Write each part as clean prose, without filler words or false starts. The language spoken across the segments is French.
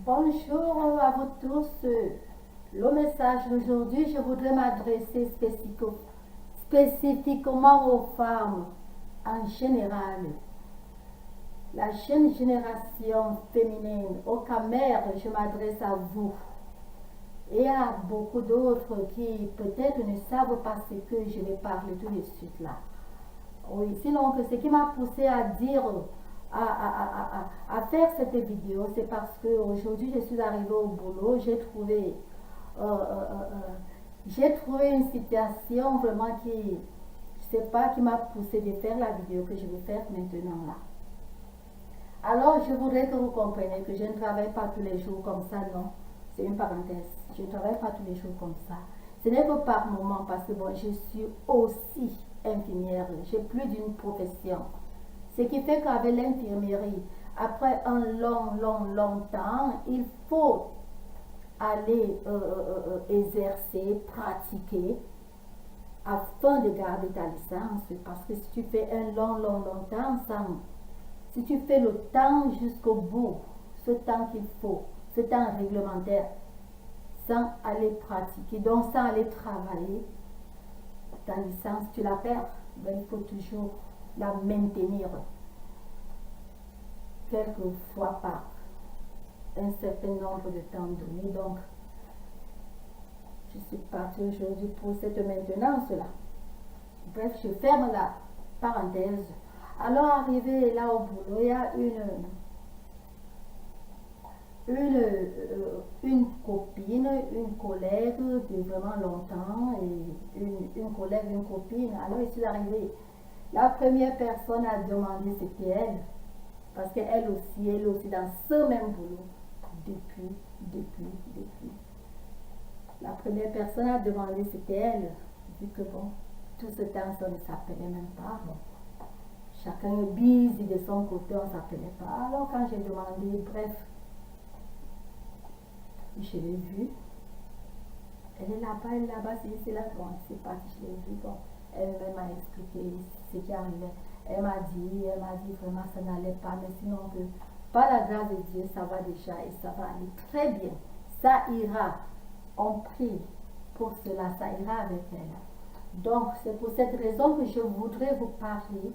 Bonjour à vous tous. Le message d'aujourd'hui, je voudrais m'adresser spécifiquement aux femmes en général. La jeune génération féminine, aux camères, je m'adresse à vous. Et à beaucoup d'autres qui peut-être ne savent pas ce que je vais parler tout de suite là. Oui, sinon ce qui m'a poussé à dire, à faire cette vidéo, c'est parce que aujourd'hui je suis arrivée au boulot, j'ai trouvé une situation vraiment qui, je sais pas, qui m'a poussé de faire la vidéo que je vais faire maintenant là. Alors je voudrais que vous compreniez que je ne travaille pas tous les jours comme ça, non. C'est une parenthèse. Je ne travaille pas tous les jours comme ça. Ce n'est que par moment parce que bon, je suis aussi infirmière. J'ai plus d'une profession. Ce qui fait qu'avec l'infirmerie, après un long temps, il faut aller exercer, pratiquer afin de garder ta licence. Parce que si tu fais un long temps, si tu fais le temps jusqu'au bout, ce temps qu'il faut, ce temps réglementaire, sans aller pratiquer, donc sans aller travailler, ta licence, tu la perds. Ben, il faut toujours la maintenir quelquefois par un certain nombre de temps donné. Donc, je suis partie aujourd'hui pour cette maintenance-là. Bref, je ferme la parenthèse. Alors, arrivé là au boulot, il y a une copine, une collègue de vraiment longtemps, et une collègue, une copine. Alors, je suis arrivée. La première personne à demander, c'était elle, parce qu'elle aussi dans ce même boulot, depuis. La première personne à demander, c'était elle, vu que bon, tout ce temps, ça ne s'appelait même pas. Bon. Chacun est busy de son côté, on ne s'appelait pas. Alors, quand j'ai demandé, bref, je l'ai vue. Elle est là-bas, c'est là. Bon, c'est parti, je l'ai vue. Bon, elle m'a expliqué ce qui arrivait. Elle m'a dit vraiment ça n'allait pas, mais sinon que par la grâce de Dieu, ça va déjà et ça va aller très bien. Ça ira. On prie pour cela, ça ira avec elle. Donc, c'est pour cette raison que je voudrais vous parler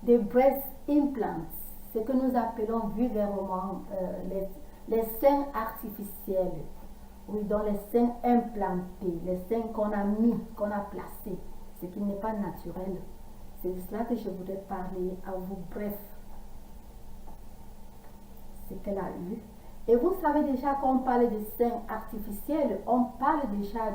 des breast implants, ce que nous appelons vulgairement les seins artificiels. Oui, dans les seins implantés, les seins qu'on a mis, qu'on a placés, ce qui n'est pas naturel. C'est de cela que je voudrais parler à vous. Bref, ce qu'elle a eu. Et vous savez déjà qu'on parle de seins artificiels, on parle déjà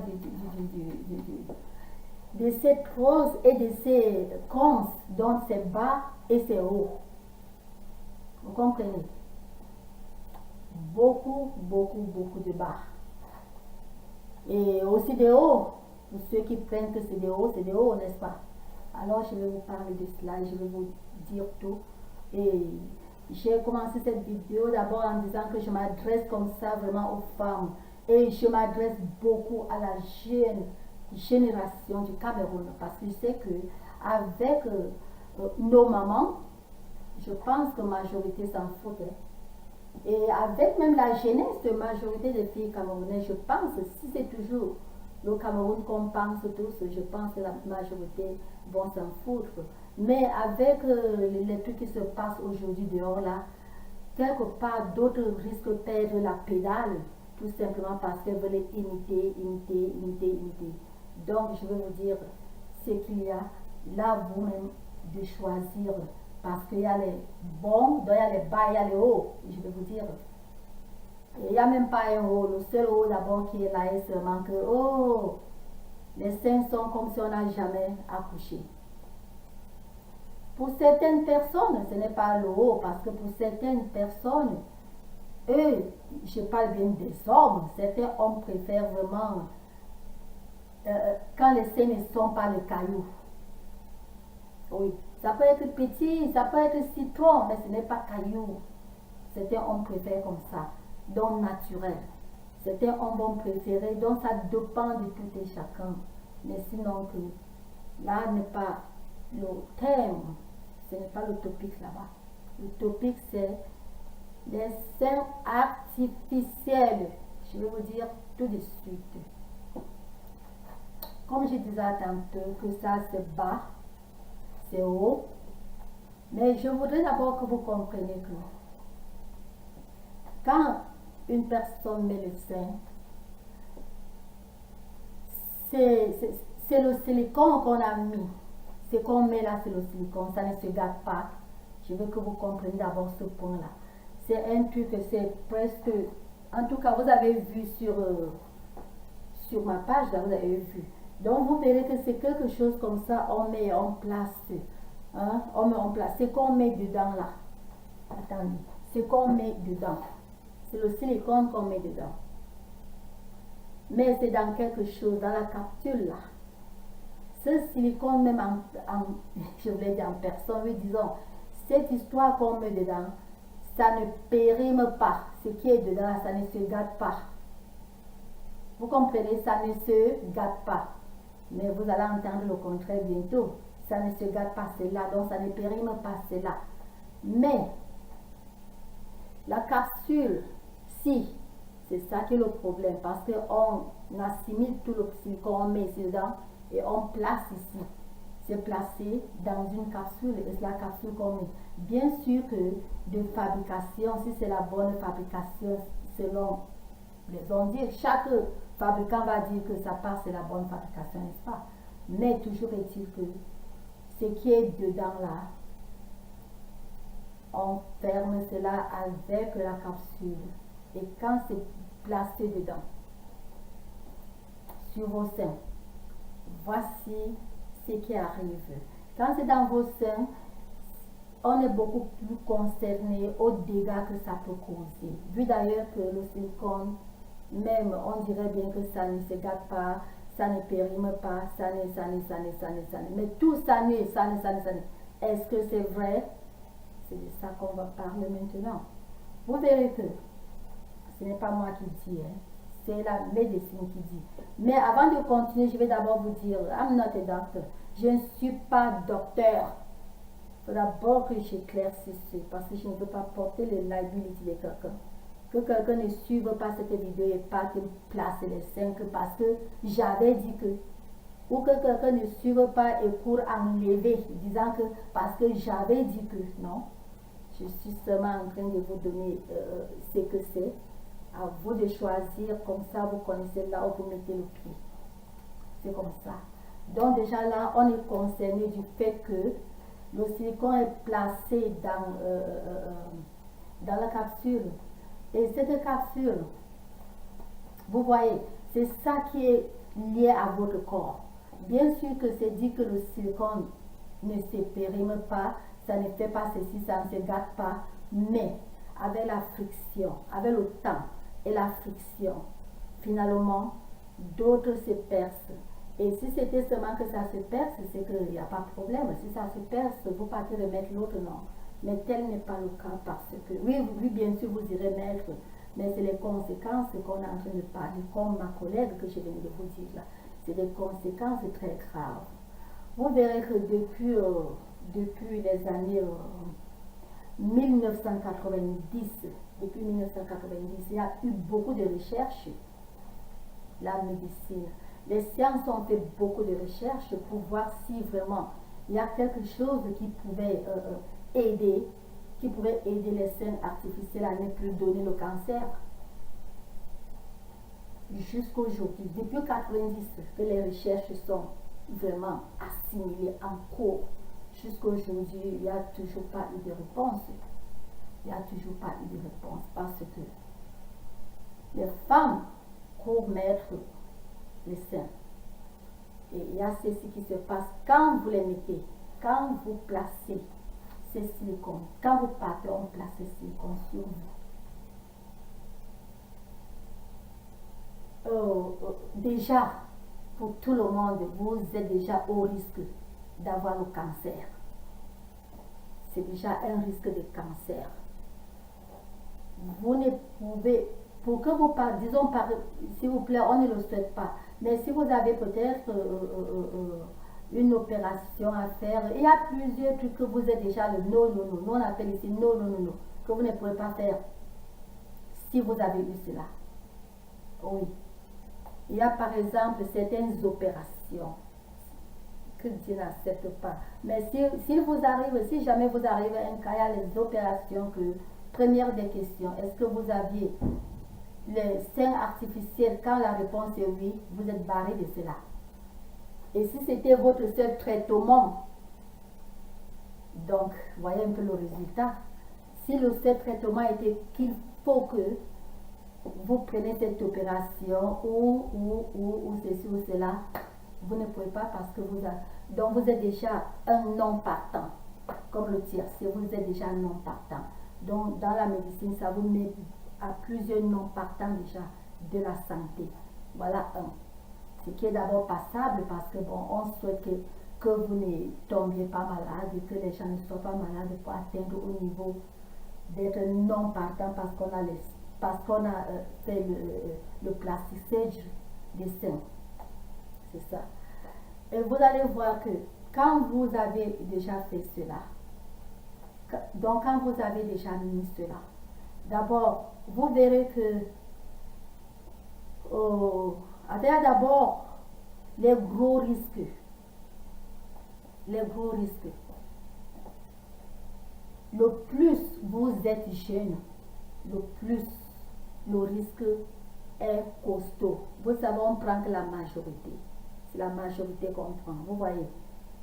de ces roses et de ces cons, dont c'est bas et c'est haut. Vous comprenez? Beaucoup de bas. Et aussi des hauts. Pour ceux qui prennent que c'est des hauts, n'est-ce pas? Alors je vais vous parler de cela et je vais vous dire tout. Et j'ai commencé cette vidéo d'abord en disant que je m'adresse comme ça vraiment aux femmes. Et je m'adresse beaucoup à la jeune génération du Cameroun. Parce que je sais que avec nos mamans, je pense que la majorité s'en fout. Et avec même la jeunesse, majorité des filles camerounaises, je pense, si c'est toujours le Cameroun qu'on pense tous, je pense que la majorité vont s'en foutre. Mais avec les trucs qui se passent aujourd'hui dehors là, quelque part d'autres risquent de perdre la pédale, tout simplement parce qu'elles veulent imiter. Donc je vais vous dire ce qu'il y a là vous-même de choisir. Parce qu'il y a les bons, il y a les bas, il y a les hauts. Je vais vous dire. Il n'y a même pas un haut. Le seul haut d'abord qui est là est seulement que, oh, les seins sont comme si on n'a jamais accouché. Pour certaines personnes, ce n'est pas le haut, parce que pour certaines personnes, eux, je parle bien des hommes, certains hommes préfèrent vraiment quand les seins ne sont pas le caillou. Oui. Ça peut être petit, ça peut être citron, mais ce n'est pas caillou. Certains hommes préfèrent comme ça, donc naturel. Certains hommes vont préférer, donc ça dépend de tout et chacun. Mais sinon, que là n'est pas le thème. Ce n'est pas le topique là-bas. Le topique, c'est les seins artificiels. Je vais vous dire tout de suite. Comme je disais tantôt, que ça c'est bas, c'est haut. Mais je voudrais d'abord que vous compreniez que quand une personne met le sein, c'est le silicone qu'on a mis. Ce qu'on met là, c'est le silicone, ça ne se gâte pas. Je veux que vous compreniez d'abord ce point-là. C'est un truc, c'est presque... En tout cas, vous avez vu sur ma page, là, vous avez vu. Donc, vous verrez que c'est quelque chose comme ça, on met en place. Hein? On met en place. C'est qu'on met dedans, là. Attendez. C'est qu'on met dedans. C'est le silicone qu'on met dedans. Mais c'est dans quelque chose, dans la capsule, là. Ce silicone, même je voulais dire en personne, oui, disons, cette histoire qu'on met dedans, ça ne périme pas. Ce qui est dedans, ça ne se gâte pas. Vous comprenez, ça ne se gâte pas. Mais vous allez entendre le contraire bientôt. Ça ne se gâte pas, c'est là. Donc, ça ne périme pas, c'est là. Mais, la capsule, si, c'est ça qui est le problème. Parce qu'on assimile tout le silicone, on met ici dedans et on place ici. C'est placé dans une capsule et c'est la capsule qu'on met. Bien sûr que de fabrication, si c'est la bonne fabrication selon les ondes, chaque fabricant va dire que ça part, c'est la bonne fabrication, n'est-ce pas? Mais toujours est-il que ce qui est dedans là, on ferme cela avec la capsule. Et quand c'est placé dedans, sur vos seins, voici ce qui arrive. Quand c'est dans vos seins, on est beaucoup plus concerné aux dégâts que ça peut causer. Vu d'ailleurs que le silicone, même on dirait bien que ça ne se gâte pas, ça ne périme pas, mais tout ça ne. Est-ce que c'est vrai? C'est de ça qu'on va parler maintenant. Vous verrez que ce n'est pas moi qui dis, hein. C'est la médecine qui dit. Mais avant de continuer, je vais d'abord vous dire, I'm not a doctor. Je ne suis pas docteur. Il faut d'abord que j'éclaircisse, parce que je ne veux pas porter le liability de quelqu'un. Que quelqu'un ne suive pas cette vidéo et pas que place les 5 parce que j'avais dit que. Ou que quelqu'un ne suive pas et court enlever, disant que parce que j'avais dit que. Non. Je suis seulement en train de vous donner ce que c'est. À vous de choisir, comme ça vous connaissez là où vous mettez le pied. C'est comme ça. Donc déjà là, on est concerné du fait que le silicone est placé dans la capsule. Et cette capsule, vous voyez, c'est ça qui est lié à votre corps. Bien sûr que c'est dit que le silicone ne se périme pas, ça ne fait pas ceci, ça ne se gâte pas, mais avec la friction, avec le temps et la friction, finalement, d'autres se percent. Et si c'était seulement que ça se perce, c'est qu'il n'y a pas de problème. Si ça se perce, vous partez remettre l'autre, non. Mais tel n'est pas le cas parce que, oui, bien sûr, vous irez mettre, mais c'est les conséquences qu'on est en train de parler, comme ma collègue que je viens de vous dire là. C'est des conséquences très graves. Vous verrez que depuis les années 1990, il y a eu beaucoup de recherches, la médecine. Les sciences ont fait beaucoup de recherches pour voir si vraiment il y a quelque chose qui pouvait aider les seins artificiels à ne plus donner le cancer. Jusqu'aujourd'hui, depuis 1990, que les recherches sont vraiment assimilées en cours. Jusqu'aujourd'hui, il n'y a toujours pas eu de réponse. Il n'y a toujours pas eu de réponse parce que les femmes courent mettre les seins. Et il y a ceci qui se passe quand vous les mettez, quand vous placez ces silicones, quand vous partez, on place ces silicones sur vous. Déjà, pour tout le monde, vous êtes déjà au risque d'avoir le cancer. C'est déjà un risque de cancer. Vous ne pouvez, pour que vous parlez, disons, s'il vous plaît, on ne le souhaite pas, mais si vous avez peut-être une opération à faire. Il y a plusieurs trucs que vous êtes déjà le non, non, non. Nous on appelle ici non, non, non, non. Que vous ne pouvez pas faire si vous avez eu cela. Oui. Il y a par exemple certaines opérations que Dieu n'accepte pas. Mais si vous arrivez, si jamais vous arrivez à un cas, il y a les opérations que, première des questions, est-ce que vous aviez les seins artificiels? Quand la réponse est oui, vous êtes barré de cela. Et si c'était votre seul traitement, donc, voyez un peu le résultat. Si le seul traitement était qu'il faut que vous prenez cette opération ou ceci ou cela, vous ne pouvez pas parce que donc vous êtes déjà un non partant, comme le tiercé, vous êtes déjà un non partant. Donc dans la médecine, ça vous met à plusieurs non partants déjà de la santé. Voilà un. Ce qui est d'abord passable parce que bon, on souhaite que vous ne tombiez pas malade et que les gens ne soient pas malades pour atteindre au niveau d'être non partant parce qu'on a fait le plastic surgery des seins. C'est ça. Et vous allez voir que quand vous avez déjà fait cela, donc quand vous avez déjà mis cela, d'abord, vous verrez que il y a d'abord les gros risques. Les gros risques. Le plus vous êtes jeune, le plus le risque est costaud. Vous savez, on prend que la majorité. C'est la majorité qu'on prend. Vous voyez,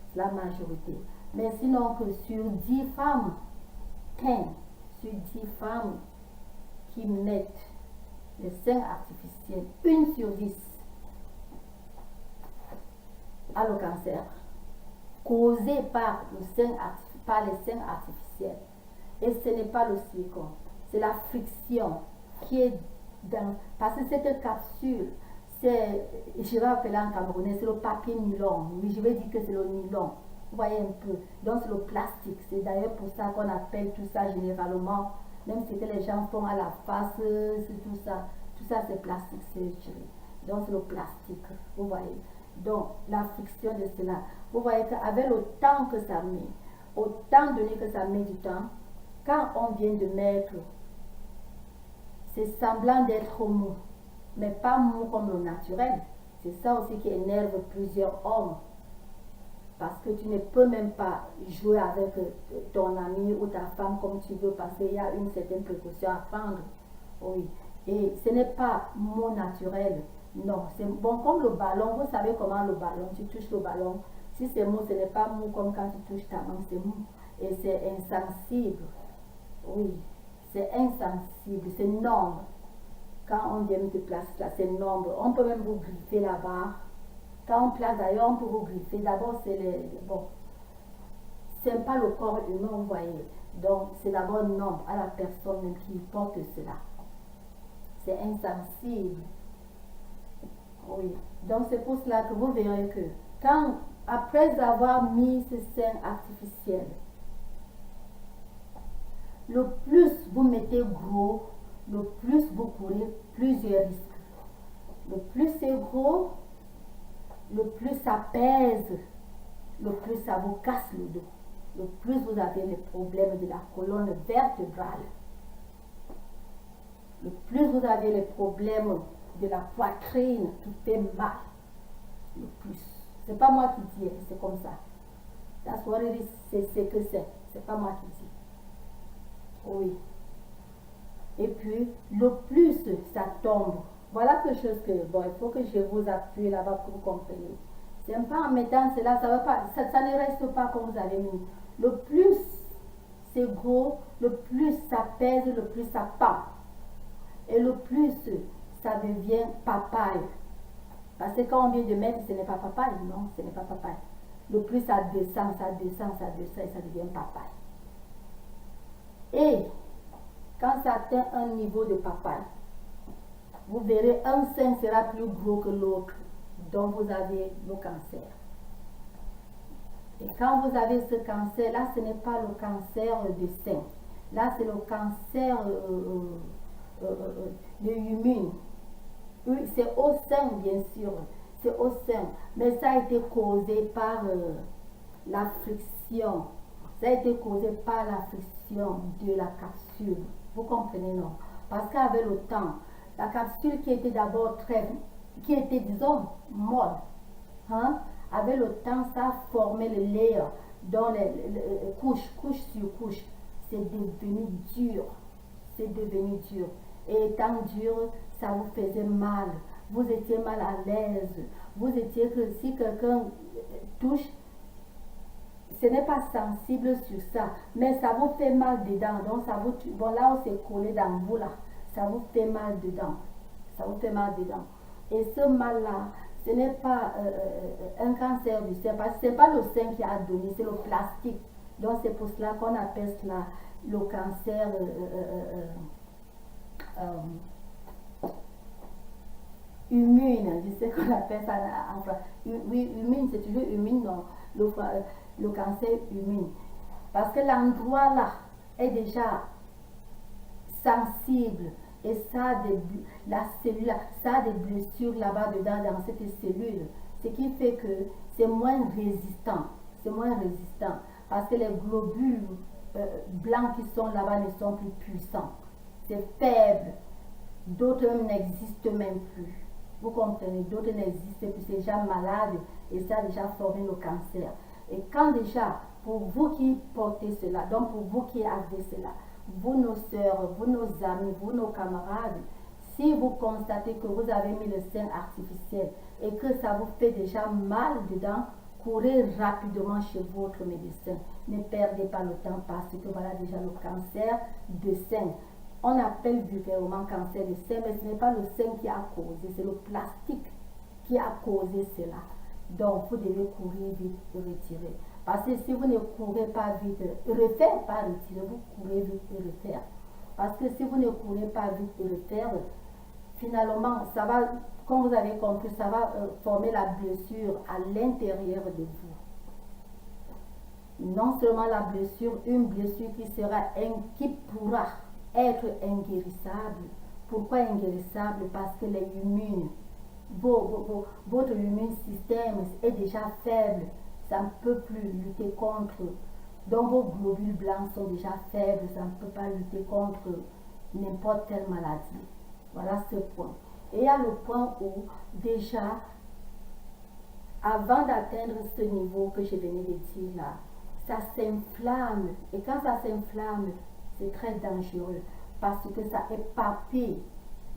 c'est la majorité. Mais sinon que sur 10 femmes, 15 sur 10 femmes qui mettent les seins artificiels, 1 sur 10 a le cancer causé par les seins artificiels. Et ce n'est pas le silicone, c'est la friction qui est dans... Parce que cette capsule, je vais appeler en camerounais, c'est le papier nylon. Oui, je vais dire que c'est le nylon. Vous voyez un peu. Donc c'est le plastique. C'est d'ailleurs pour ça qu'on appelle tout ça généralement, même si les gens font à la face, c'est tout ça c'est plastique surgery. Donc c'est le plastique, vous voyez. Donc la friction de cela, vous voyez qu'avec le temps que ça met, autant donné que ça met du temps, quand on vient de mettre, c'est semblant d'être mou, mais pas mou comme le naturel. C'est ça aussi qui énerve plusieurs hommes. Parce que tu ne peux même pas jouer avec ton ami ou ta femme comme tu veux parce qu'il y a une certaine précaution à prendre. Oui. Et ce n'est pas mou naturel. Non, c'est bon comme le ballon. Vous savez comment le ballon, tu touches le ballon. Si c'est mou, ce n'est pas mou comme quand tu touches ta main, c'est mou. Et c'est insensible. Oui, c'est insensible, c'est nombre. Quand on vient de place là, c'est nombre. On peut même vous griffer là-bas. Quand on place d'ailleurs, on peut vous griffer. D'abord, c'est bon. C'est pas le corps humain, vous voyez. Donc, c'est d'abord nombre à la personne même qui porte cela. C'est insensible. Oui. Donc, c'est pour cela que vous verrez que quand, après avoir mis ce sein artificiel, le plus vous mettez gros, le plus vous courez plusieurs risques. Le plus c'est gros, le plus ça pèse, le plus ça vous casse le dos, le plus vous avez les problèmes de la colonne vertébrale, le plus vous avez les problèmes de la poitrine qui fait mal, le plus. C'est pas moi qui dis, c'est comme ça. That's what it is, c'est ce que c'est pas moi qui dis. Oui. Et puis, le plus ça tombe. Voilà quelque chose que, bon, il faut que je vous appuie là-bas pour que vous compreniez. C'est pas en mettant cela, ça ne reste pas comme vous avez mis. Le plus c'est gros, le plus ça pèse, le plus ça pend. Et le plus ça devient papaye. Parce que quand on vient de mettre, ce n'est pas papaye, non, ce n'est pas papaye. Le plus ça descend, et ça devient papaye. Et quand ça atteint un niveau de papaye, vous verrez un sein sera plus gros que l'autre, donc vous avez le cancer. Et quand vous avez ce cancer, là ce n'est pas le cancer du sein, là c'est le cancer de humine. C'est au sein bien sûr, c'est au sein. Mais ça a été causé par la friction. Ça a été causé par la friction de la capsule. Vous comprenez, non? Parce qu'avec le temps, la capsule qui était d'abord qui était, disons, molle, hein, avec le temps, ça a formé le layer dans les couches, couche sur couche. C'est devenu dur. C'est devenu dur. Et étant dur, ça vous faisait mal. Vous étiez mal à l'aise. Vous étiez que si quelqu'un touche, ce n'est pas sensible sur ça, mais ça vous fait mal dedans. Donc ça vous, bon là où c'est collé dans vous là, ça vous fait mal dedans. Ça vous fait mal dedans. Et ce mal-là, ce n'est pas un cancer du sein, parce que ce n'est pas le sein qui a donné, c'est le plastique. Donc c'est pour cela qu'on appelle cela le cancer immune. Je sais qu'on appelle ça en français. Oui, immune, c'est toujours immune, non, le cancer immune. Parce que l'endroit là est déjà sensible et ça a la cellule, ça a des blessures là-bas dedans dans cette cellule. Ce qui fait que c'est moins résistant. C'est moins résistant parce que les globules blancs qui sont là-bas ne sont plus puissants. C'est faible. D'autres n'existent même plus. Vous comprenez, d'autres n'existent plus, c'est déjà malade et ça a déjà formé le cancer. Et quand déjà, pour vous qui portez cela, donc pour vous qui avez cela, vous nos sœurs, vous nos amis, vous nos camarades, si vous constatez que vous avez mis le sein artificiel et que ça vous fait déjà mal dedans, courez rapidement chez votre médecin. Ne perdez pas le temps parce que voilà déjà le cancer de sein. On appelle vulgairement cancer de sein, mais ce n'est pas le sein qui a causé, c'est le plastique qui a causé cela. Donc, vous devez courir vite et retirer. Parce que si vous ne courez pas vite, refaire, pas retirer, vous courez vite et refaire. Parce que si vous ne courez pas vite et refaire, finalement, ça va, comme vous avez compris, ça va former la blessure à l'intérieur de vous. Non seulement la blessure, une blessure qui pourra être inguérissable. Pourquoi inguérissable? Parce que les immunes, votre immune système est déjà faible, ça ne peut plus lutter contre. Donc vos globules blancs sont déjà faibles, ça ne peut pas lutter contre n'importe quelle maladie. Voilà ce point. Et il y a le point où déjà, avant d'atteindre ce niveau que je venais de dire là, ça s'inflamme. Et quand ça s'inflamme, c'est très dangereux parce que ça éparpille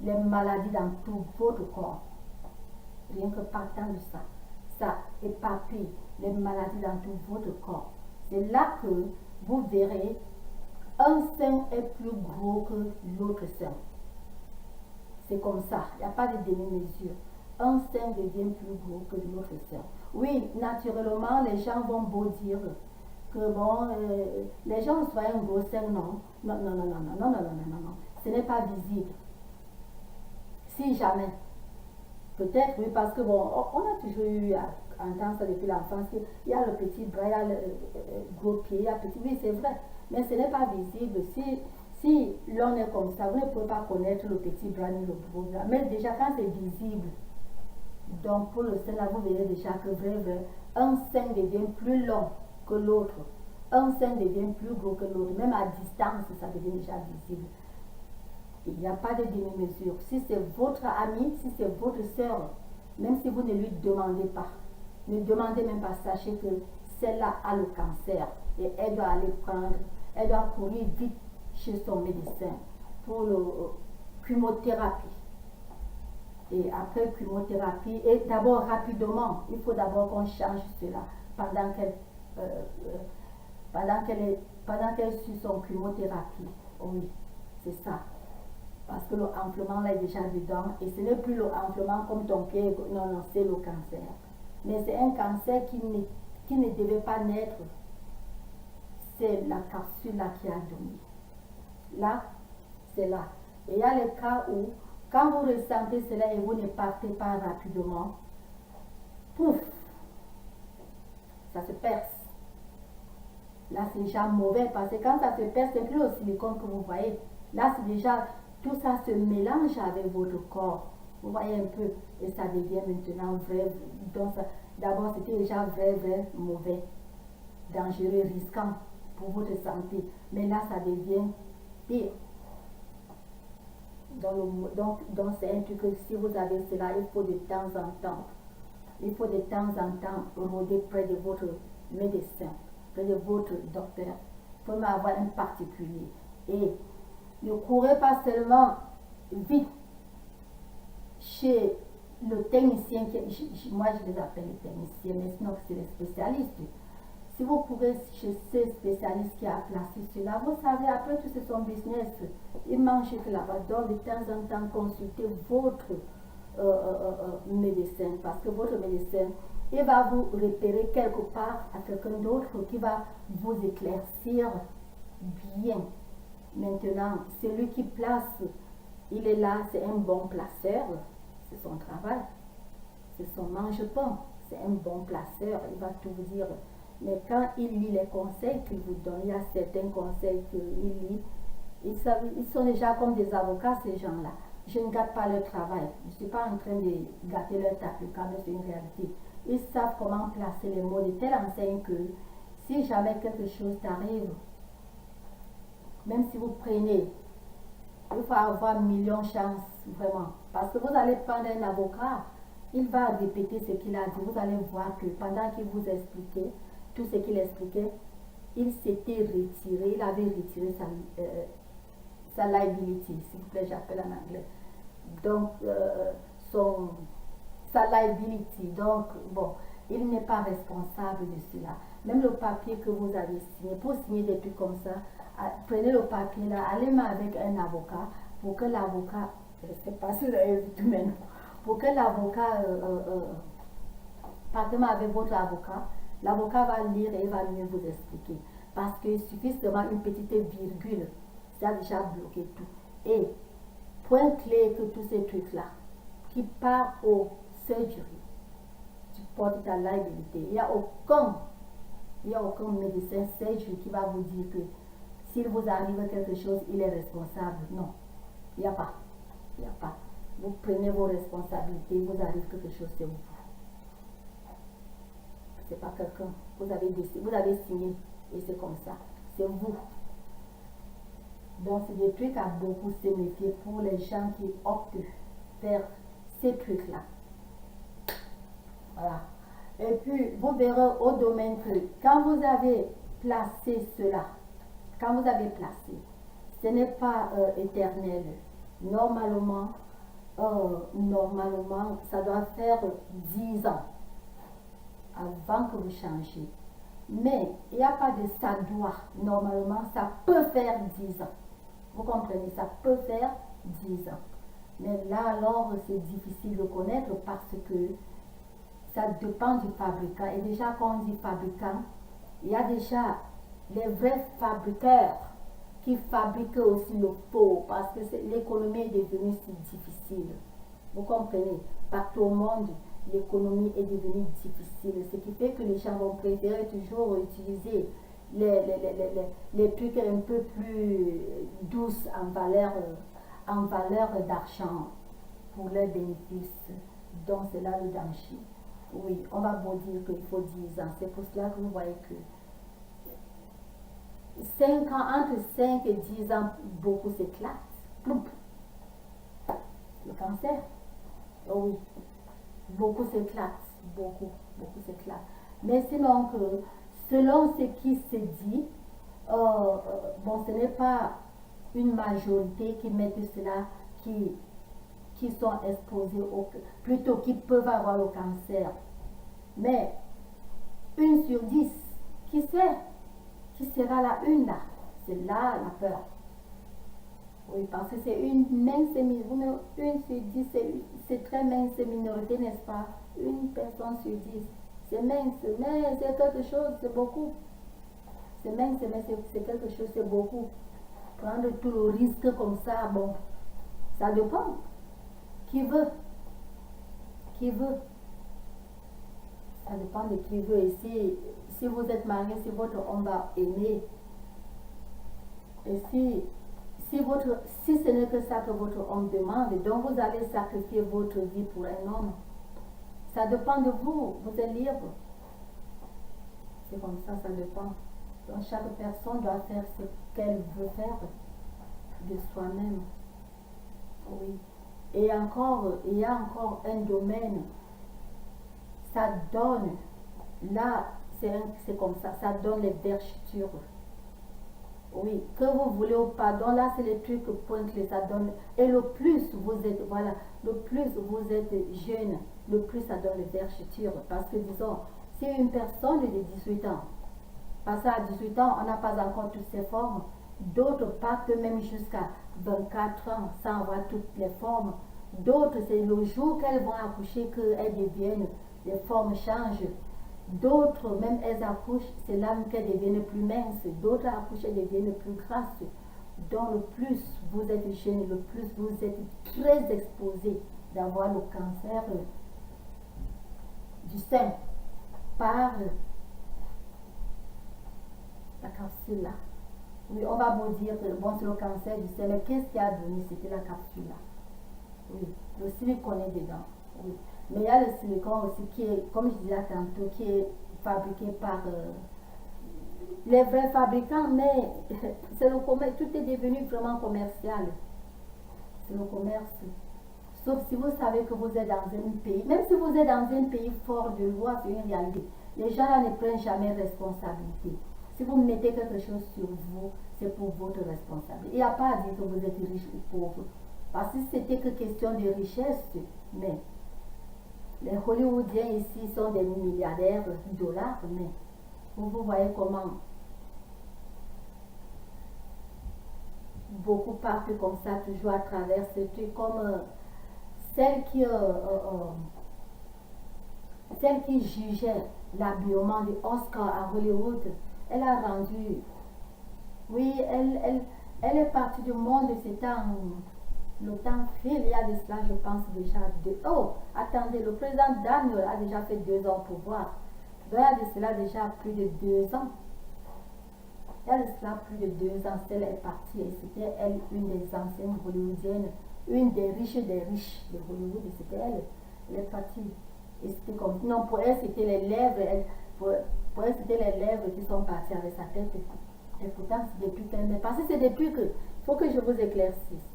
les maladies dans tout votre corps. Rien que partant de ça, ça éparpille les maladies dans tout votre corps. C'est là que vous verrez un sein est plus gros que l'autre sein. C'est comme ça, il n'y a pas de demi-mesure. Un sein devient plus gros que l'autre sein. Oui, naturellement, les gens vont beau dire que bon, les gens soient un gros sein, non. Non, non, non, non, non, non, non, non, non, non. Ce n'est pas visible. Si jamais. Peut-être, oui, parce que bon, on a toujours eu à entendre ça depuis l'enfance, qu'il y a le petit bras, il y a le gros pied, il y a le petit, oui, c'est vrai, mais ce n'est pas visible. Si l'on est comme ça, vous ne pouvez pas connaître le petit bras ni le gros bras, mais déjà quand c'est visible, donc pour le sein, là, vous verrez déjà que vrai, un sein devient plus long que l'autre, un sein devient plus gros que l'autre, même à distance, ça devient déjà visible. Il n'y a pas de demi-mesure. Si c'est votre ami, si c'est votre soeur, même si vous ne lui demandez pas, ne demandez même pas, sachez que celle-là a le cancer et elle doit aller prendre, elle doit courir vite chez son médecin pour le chimiothérapie. Et après chimiothérapie, et d'abord rapidement, il faut d'abord qu'on change cela pendant qu'elle suit son chimiothérapie. Oui, c'est ça. Parce que le enflement là est déjà dedans et ce n'est plus le enflement comme ton pied, non, c'est le cancer. Mais c'est un cancer qui ne devait pas naître. C'est la capsule là qui a donné. Là, c'est là. Et il y a les cas où, quand vous ressentez cela et vous ne partez pas rapidement, pouf, ça se perce. Là, c'est déjà mauvais parce que quand ça se perce, c'est plus le silicone que vous voyez. Là, c'est déjà, tout ça se mélange avec votre corps. Vous voyez un peu, et ça devient maintenant vrai. Donc, d'abord, c'était déjà vrai mauvais, dangereux, risquant pour votre santé. Mais là, ça devient pire. Donc c'est un truc que si vous avez cela, il faut de temps en temps, rôder près de votre médecin, près de votre docteur. Il faut avoir un particulier. Et ne courez pas seulement vite chez le technicien, moi je les appelle les techniciens, mais sinon c'est les spécialistes. Si vous courez chez ce spécialiste qui a placé cela, vous savez, après tout c'est son business. Il mange que là-bas. Donc de temps en temps, consultez votre médecin, parce que votre médecin, il va vous repérer quelque part à quelqu'un d'autre qui va vous éclaircir bien. Maintenant, celui qui place, il est là, c'est un bon placeur, c'est son travail, c'est son mange-pain, c'est un bon placeur, il va tout vous dire. Mais quand il lit les conseils qu'il vous donne, il y a certains conseils qu'il lit, ils sont déjà comme des avocats, ces gens-là. Je ne gâte pas leur travail. Je ne suis pas en train de gâter leur tapis, mais c'est une réalité. Ils savent comment placer les mots de telle enseigne que si jamais quelque chose t'arrive, même si vous prenez, il faut avoir millions de chances, vraiment. Parce que vous allez prendre un avocat, il va répéter ce qu'il a dit. Vous allez voir que pendant qu'il vous expliquait, tout ce qu'il expliquait, il s'était retiré, il avait retiré sa liability, s'il vous plaît, j'appelle en anglais. Donc, sa liability. Donc, bon, il n'est pas responsable de cela. Même le papier que vous avez signé, pour signer des trucs comme ça, prenez le papier là, allez même avec un avocat pour que l'avocat, je ne sais pas si vous avez vu tout maintenant, pour que l'avocat, partez avec votre avocat, l'avocat va lire et il va mieux vous expliquer. Parce qu'il suffit seulement une petite virgule, ça a déjà bloqué tout. Et point clé que tous ces trucs-là, qui part au surgery, tu portes ta liabilité. Il n'y a aucun médecin surgery qui va vous dire que s'il vous arrive quelque chose, il est responsable. Non, il n'y a pas. Il n'y a pas. Vous prenez vos responsabilités, vous arrive quelque chose, c'est vous. C'est pas quelqu'un. Vous avez signé et c'est comme ça. C'est vous. Donc c'est des trucs à beaucoup se méfier pour les gens qui optent faire ces trucs-là. Voilà. Et puis vous verrez au domaine que quand vous avez placé cela, ce n'est pas éternel. Normalement, ça doit faire 10 ans avant que vous changiez. Mais il n'y a pas de ça doit. Normalement, ça peut faire 10 ans. Vous comprenez, ça peut faire 10 ans. Mais là, alors, c'est difficile de connaître parce que ça dépend du fabricant. Et déjà, quand on dit fabricant, il y a déjà les vrais fabricants qui fabriquent aussi le faux parce que l'économie est devenue si difficile. Vous comprenez, partout au monde, l'économie est devenue difficile, ce qui fait que les gens vont préférer toujours utiliser les trucs un peu plus douces en valeur d'argent pour leurs bénéfices. Donc c'est là le danger. Oui, on va vous dire qu'il faut 10 ans. C'est pour cela que vous voyez que 5 ans, entre 5 et 10 ans, beaucoup s'éclatent. Le cancer, oh oui, beaucoup s'éclatent, beaucoup s'éclatent. Mais sinon, selon ce qui se dit, bon, ce n'est pas une majorité qui met cela, qui sont exposés, plutôt qui peuvent avoir le cancer. Mais 1 sur 10, qui sait? Qui sera la une là? C'est là la peur. Oui, parce que c'est une mince minorité. 1 sur 10, c'est très mince minorité, n'est-ce pas? Une personne sur 10. C'est mince, mais c'est quelque chose, c'est beaucoup. C'est mince, mais c'est quelque chose, c'est beaucoup. Prendre tout le risque comme ça, bon, ça dépend. Qui veut? Qui veut? Ça dépend de qui veut. Et si vous êtes marié, si votre homme va aimer, et si si ce n'est que ça que votre homme demande, donc vous allez sacrifier votre vie pour un homme. Ça dépend de vous, vous êtes libre. C'est comme ça dépend. Donc chaque personne doit faire ce qu'elle veut faire de soi-même. Oui. Et encore, il y a encore un domaine, ça donne, là, c'est comme ça donne les vergetures. Oui, que vous voulez ou pas, donc là, c'est les trucs pointés, ça donne. Et le plus vous êtes, voilà, le plus vous êtes jeune, le plus ça donne les vergetures. Parce que, disons, si une personne de 18 ans, passé à 18 ans, on n'a pas encore toutes ses formes, d'autres partent même jusqu'à 24 ans sans avoir toutes les formes. D'autres, c'est le jour qu'elles vont accoucher qu'elles deviennent, les formes changent. D'autres, même elles accouchent, c'est là qu'elles deviennent plus minces. D'autres accouchent, elles deviennent plus grasses. Donc le plus vous êtes jeune, le plus vous êtes très exposé d'avoir le cancer du sein par la capsule là. Oui, on va vous dire que bon, c'est le cancer du sein, mais qu'est-ce qui a donné? C'était la capsule là. Oui, le silicone est dedans. Oui. Mais il y a le silicone aussi qui est, comme je disais tantôt, qui est fabriqué par les vrais fabricants, mais c'est le commerce, tout est devenu vraiment commercial. C'est le commerce. Sauf si vous savez que vous êtes dans un pays, même si vous êtes dans un pays fort de loi, c'est une réalité. Les gens là ne prennent jamais responsabilité. Si vous mettez quelque chose sur vous, c'est pour votre responsabilité. Il n'y a pas à dire que vous êtes riche ou pauvre. Parce que c'était que question de richesse, mais les Hollywoodiens ici sont des milliardaires de dollars, mais vous voyez comment beaucoup partent comme ça, toujours à travers ce truc, comme celle qui jugeait l'habillement de Oscar à Hollywood. Elle a rendu, oui, elle est partie du monde, c'était le temps file, il y a de cela, je pense déjà attendez, le président Daniel a déjà fait 2 ans au pouvoir. Donc il y a de cela déjà plus de 2 ans. Il y a de cela plus de 2 ans, elle est partie et c'était elle, une des anciennes hollywoodiennes, une des riches de Hollywood, et c'était elle. Elle est partie. Et c'était comme, non, pour elle c'était les lèvres, pour elle c'était les lèvres qui sont parties avec sa tête. Et pourtant c'est depuis qu'elle, mais parce que c'est depuis que, il faut que je vous éclaircisse.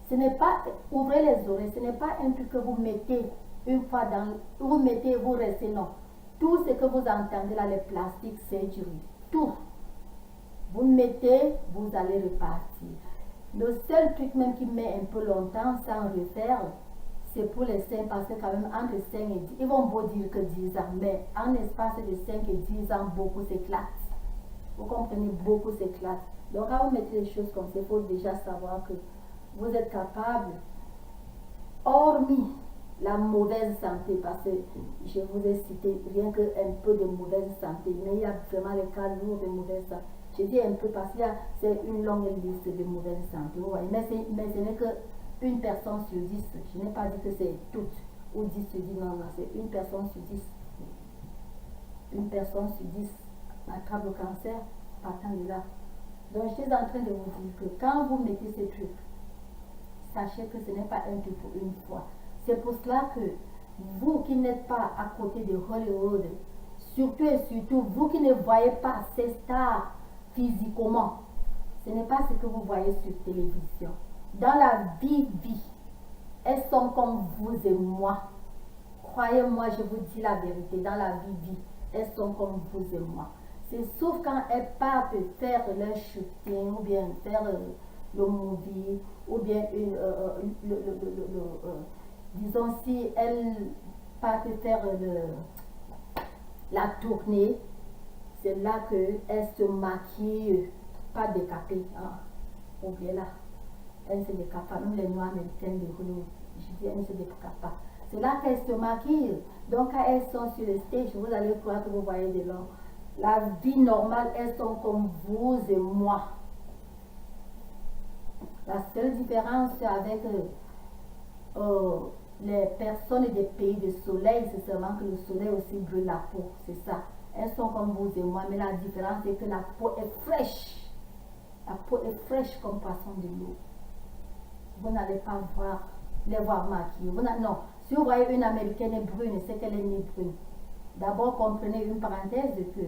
Ce n'est pas, ouvrez les oreilles, ce n'est pas un truc que vous mettez une fois dans, vous mettez, vous restez, non. Tout ce que vous entendez là, les plastiques, c'est du riz. Tout. Vous mettez, vous allez repartir. Le seul truc même qui met un peu longtemps sans refaire, c'est pour les seins, parce que quand même entre 5 et 10, ils vont beau dire que 10 ans, mais en espace de 5 et 10 ans, beaucoup s'éclatent. Vous comprenez, beaucoup s'éclatent. Donc quand vous mettez des choses comme ça, il faut déjà savoir que vous êtes capable, hormis la mauvaise santé, parce que je vous ai cité rien qu'un peu de mauvaise santé, mais il y a vraiment les cas lourds de mauvaise santé. Je dis un peu parce que c'est une longue liste de mauvaises santé, vous voyez, mais ce n'est qu'une personne sur 10. Je n'ai pas dit que c'est toutes, ou 10 sur 10, non, c'est une personne sur 10. Une personne sur 10 attrape le cancer partant de là. Donc je suis en train de vous dire que quand vous mettez ces trucs, sachez que ce n'est pas un truc pour une fois. C'est pour cela que vous qui n'êtes pas à côté de Hollywood, surtout et surtout vous qui ne voyez pas ces stars physiquement, ce n'est pas ce que vous voyez sur télévision. Dans la vie, elles sont comme vous et moi. Croyez-moi, je vous dis la vérité, dans la vie, elles sont comme vous et moi. C'est sauf quand elles partent faire leur shooting, ou bien faire le movie, ou bien disons si elles partent faire la tournée, c'est là qu'elles se maquillent, pas décapées. Hein. Oubliez là. Elles se décapent pas, même les noirs américaines de Hollywood. Je dis, elles ne se décapent pas. C'est là qu'elles se maquillent. Donc quand elles sont sur le stage, vous allez croire que vous voyez de l'or. La vie normale, elles sont comme vous et moi. La seule différence avec les personnes des pays de soleil, c'est seulement que le soleil aussi brûle la peau, c'est ça. Elles sont comme vous et moi, mais la différence est que la peau est fraîche. La peau est fraîche comme poisson de l'eau. Vous n'allez pas les voir maquillées. Non, si vous voyez une Américaine brune, c'est qu'elle est née brune. D'abord, comprenez une parenthèse que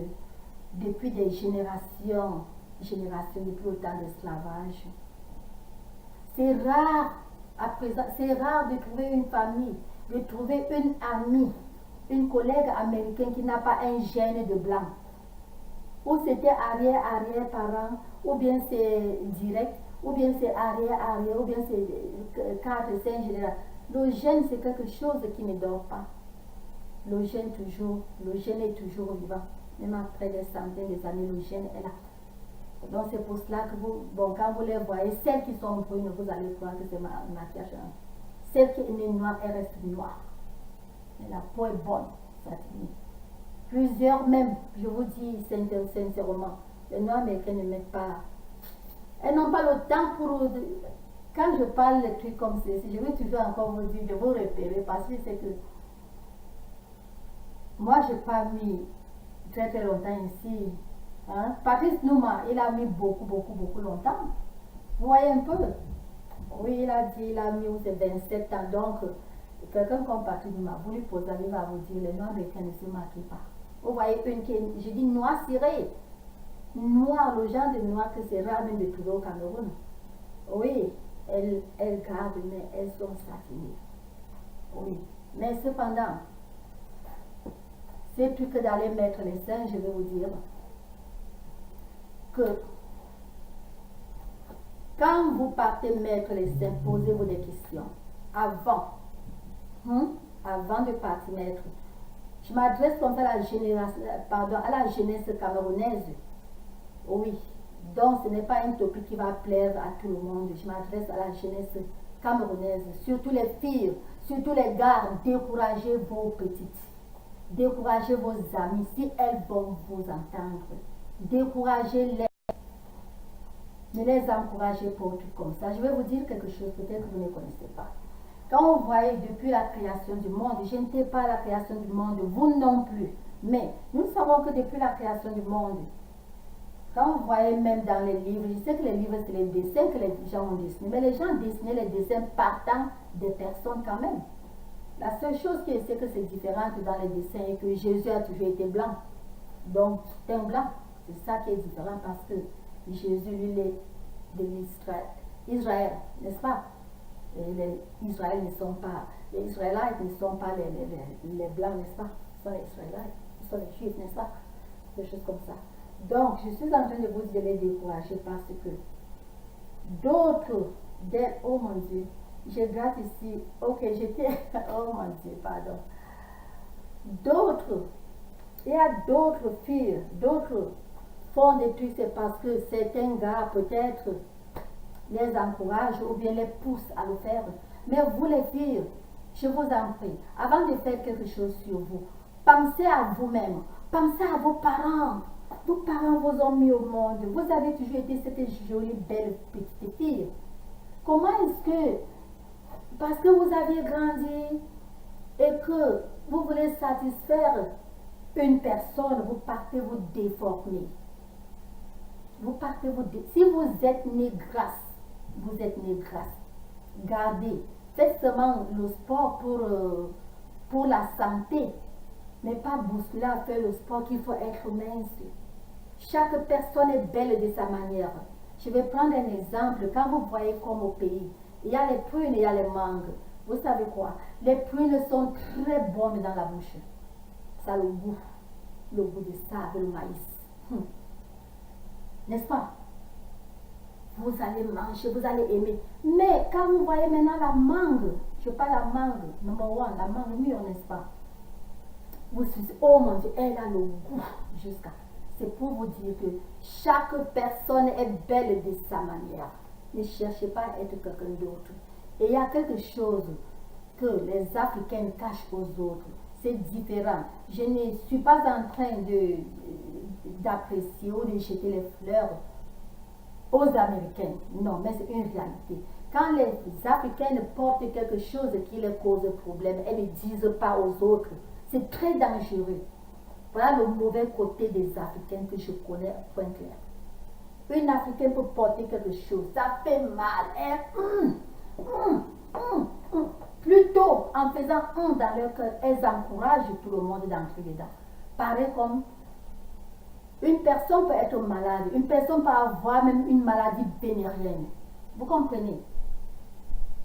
depuis des générations, depuis le temps d'esclavage, c'est rare, à présent, c'est rare de trouver une famille, de trouver une amie, une collègue américaine qui n'a pas un gène de blanc. Ou c'était arrière-parent, ou bien c'est direct, ou bien c'est arrière, ou bien c'est 4, 5 générations. Le gène, c'est quelque chose qui ne dort pas. Le gène est toujours vivant. Même après des centaines d'années, le gène est là. Donc c'est pour cela que quand vous les voyez, celles qui sont brunes, vous allez croire que c'est maquillage. Celle qui est noire, elle reste noire. Mais la peau est bonne, ça finit. Plusieurs même, je vous dis sincèrement, les noirs américains ne mettent pas. Elles n'ont pas le temps pour. Quand je parle de trucs comme ceci, je vais toujours encore vous dire, de vous repérer, parce que c'est que moi, je n'ai pas mis très longtemps ici. Hein? Patrice Nouma, il a mis beaucoup longtemps. Vous voyez un peu? Oui, il a mis 27 ans. Donc, quelqu'un comme Patrice Nouma, vous lui posez, il va vous dire, les noirs américains ne se maquillent pas. Vous voyez une qui est, je dis noir ciré. Noir, le genre de noir que c'est rare même de trouver au Cameroun. Oui, elles gardent, mais elles sont satinées. Oui, mais cependant, c'est plus que d'aller mettre les seins, je vais vous dire que quand vous partez mettre les seins, posez-vous des questions. Avant de partir mettre, je m'adresse comme ça à la jeunesse camerounaise. Oui, donc ce n'est pas un topic qui va plaire à tout le monde. Je m'adresse à la jeunesse camerounaise, surtout les filles, surtout les gars. Découragez vos petites, découragez vos amis si elles vont vous entendre. Découragez-les, ne les encouragez pas au truc comme ça. Je vais vous dire quelque chose, peut-être que vous ne connaissez pas. Quand vous voyez depuis la création du monde, je n'étais pas à la création du monde, vous non plus. Mais nous savons que depuis la création du monde, quand vous voyez même dans les livres, je sais que les livres c'est les dessins que les gens ont dessinés, mais les gens dessinaient les dessins partant des personnes quand même. La seule chose qui est que c'est différent dans les dessins est que Jésus a toujours été blanc. Donc, c'est un blanc. C'est ça qui est différent parce que Jésus, lui, est de l'Israël, n'est-ce pas? Et les Israélites ne sont pas, les Israélites ne sont pas les blancs, n'est-ce pas? Ce sont les Israélites, ce sont les Juifs, n'est-ce pas? Des choses comme ça. Donc, je suis en train de vous les décourager parce que d'autres, oh mon Dieu, je gratte ici, ok, j'étais, oh mon Dieu, pardon. D'autres, il y a d'autres filles, d'autres font des trucs, c'est parce que certains gars peut-être les encouragent ou bien les poussent à le faire. Mais vous les filles, je vous en prie, avant de faire quelque chose sur vous, pensez à vous-même, pensez à vos parents. Vos parents vous ont mis au monde. Vous avez toujours été cette jolie, belle petite fille. Comment est-ce que, parce que vous avez grandi et que vous voulez satisfaire une personne, vous partez vous déformer. Vous partez vous déformer. Si vous êtes né grasse, vous êtes né grasse. Gardez. Faites seulement le sport pour la santé. Mais pas bousculer à faire le sport qu'il faut être mince. Chaque personne est belle de sa manière. Je vais prendre un exemple. Quand vous voyez comme au pays, il y a les prunes et il y a les mangues. Vous savez quoi? Les prunes sont très bonnes dans la bouche. Ça a le goût de sable, le maïs. N'est-ce pas? Vous allez manger, vous allez aimer. Mais quand vous voyez maintenant la mangue, je parle la mangue, number one, la mangue mûre, n'est-ce pas? Vous dites, oh mon Dieu, elle a le goût jusqu'à. C'est pour vous dire que chaque personne est belle de sa manière. Ne cherchez pas à être quelqu'un d'autre. Et il y a quelque chose que les Africains cachent aux autres. C'est différent. Je ne suis pas en train d'apprécier ou de jeter les fleurs aux Américains. Non, mais c'est une réalité. Quand les Africains portent quelque chose qui leur cause problème, elles ne disent pas aux autres. C'est très dangereux. Voilà le mauvais côté des Africains que je connais, point clair. Une Africaine peut porter quelque chose, ça fait mal. Plutôt, en faisant dans leur cœur, elles encouragent tout le monde d'entrer dedans. Pareil comme une personne peut être malade, une personne peut avoir même une maladie vénérienne. Vous comprenez?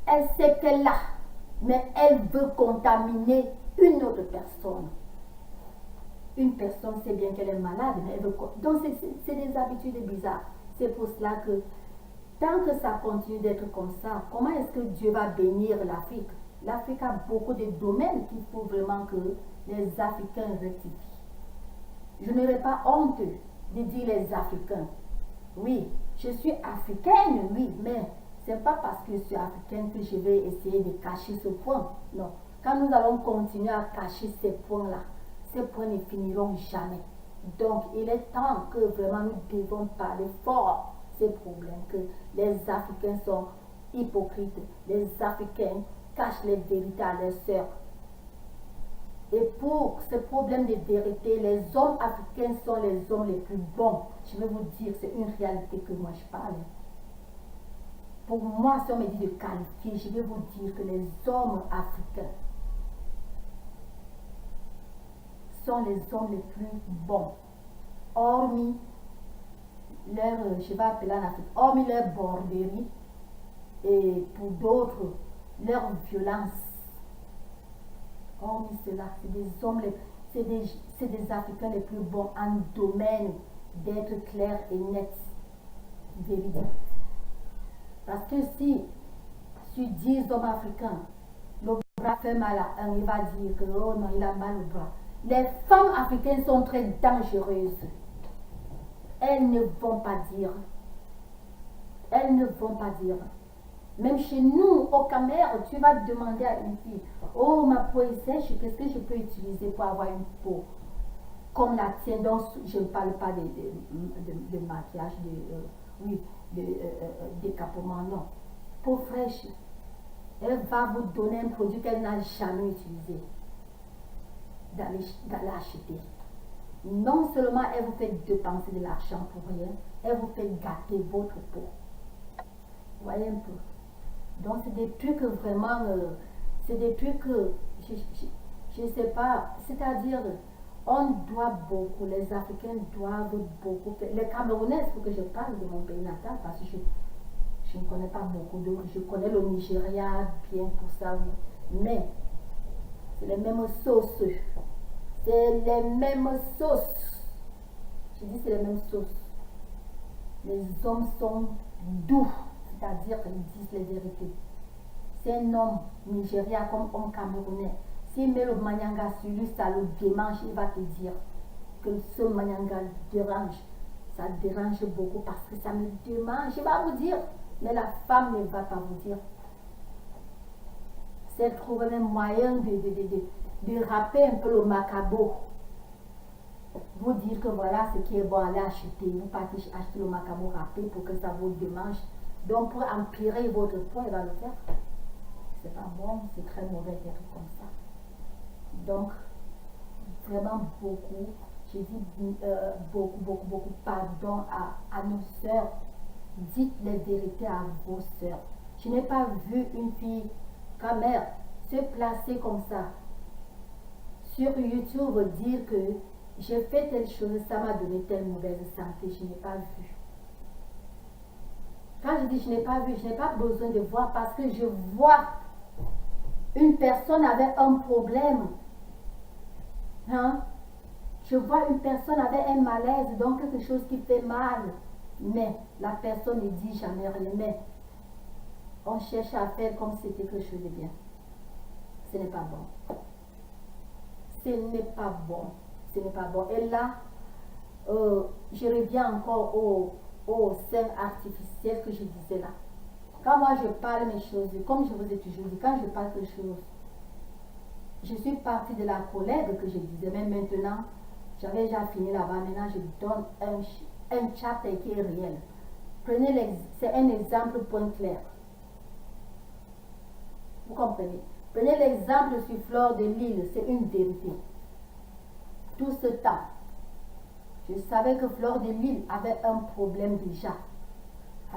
Elle sait qu'elle l'a, mais elle veut contaminer une autre personne. Une personne sait bien qu'elle est malade, mais elle veut... Donc c'est des habitudes bizarres. C'est pour cela que tant que ça continue d'être comme ça, comment est-ce que Dieu va bénir l'Afrique? L'Afrique a beaucoup de domaines qu'il faut vraiment que les Africains rectifient. Je n'aurais pas honte de dire les Africains. Oui, je suis africaine, oui, mais ce n'est pas parce que je suis africaine que je vais essayer de cacher ce point. Non. Quand nous allons continuer à cacher ces points-là, ces points ne finiront jamais. Donc, il est temps que vraiment nous devons parler fort ces problèmes, que les Africains sont hypocrites, les Africains cachent les vérités à leurs sœurs. Et pour ce problème de vérité, les hommes africains sont les hommes les plus bons. Je vais vous dire, c'est une réalité que moi je parle. Pour moi, si on me dit de qualifier, je vais vous dire que les hommes africains sont les hommes les plus bons. Hormis leur, je vais appeler en Afrique, hormis leur borderie et pour d'autres, leur violence. Hormis cela, c'est des hommes, c'est des Africains les plus bons en domaine d'être clair et net, véridique. Parce que si sur 10 hommes africains, le bras fait mal à un, il va dire que oh non, il a mal au bras. Les femmes africaines sont très dangereuses. Elles ne vont pas dire. Elles ne vont pas dire. Même chez nous, au Cameroun, tu vas demander à une fille, oh, ma peau est sèche, qu'est-ce que je peux utiliser pour avoir une peau comme la tienne? Donc, je ne parle pas de maquillage, décapement, non. Peau fraîche. Elle va vous donner un produit qu'elle n'a jamais utilisé. D'aller acheter. Non seulement elle vous fait dépenser de l'argent pour rien, elle vous fait gâter votre peau. Voyez un peu. Donc c'est des trucs vraiment, c'est des trucs que je ne sais pas, c'est-à-dire on doit beaucoup, les Africains doivent beaucoup faire. Les Camerounais, il faut que je parle de mon pays natal parce que je ne connais pas beaucoup d'autres. Je connais le Nigeria bien pour ça, oui. Mais c'est les mêmes sauces. C'est les mêmes sauces. Je dis c'est les mêmes sauces. Les hommes sont doux, c'est-à-dire qu'ils disent les vérités. C'est un homme nigérien comme homme camerounais. S'il met le manyanga sur lui, ça le démange, il va te dire que ce manyanga dérange. Ça dérange beaucoup parce que ça me démange. Il va vous dire, mais la femme ne va pas vous dire. C'est trouver un moyen de râper un peu le macabo. Vous dire que voilà ce qui est bon, allez acheter. Vous partez acheter le macabo râpé pour que ça vous démange. Donc pour empirer votre poids, il va le faire. C'est pas bon, c'est très mauvais d'être comme ça. Donc, vraiment beaucoup, je dis beaucoup pardon à nos sœurs. Dites les vérités à vos sœurs. Je n'ai pas vu une fille camère se placer comme ça sur YouTube dire que j'ai fait telle chose, ça m'a donné telle mauvaise santé. Je n'ai pas vu. Quand je dis je n'ai pas vu, je n'ai pas besoin de voir parce que je vois une personne avec un problème. Hein? Je vois une personne avec un malaise, donc quelque chose qui fait mal. Mais la personne ne dit jamais rien. Mais on cherche à faire comme si c'était quelque chose de bien. Ce n'est pas bon. Ce n'est pas bon. Ce n'est pas bon. Et là, je reviens encore au sein artificiel que je disais là. Quand moi je parle mes choses, comme je vous ai toujours dit, quand je parle quelque chose, je suis partie de la collègue que je disais, mais maintenant, j'avais déjà fini là-bas, maintenant je donne un chapitre qui est réel. C'est un exemple point clair. Vous comprenez? Prenez l'exemple sur Fleur de Lille, c'est une vérité. Tout ce temps, Je savais que Fleur de Lys avait un problème déjà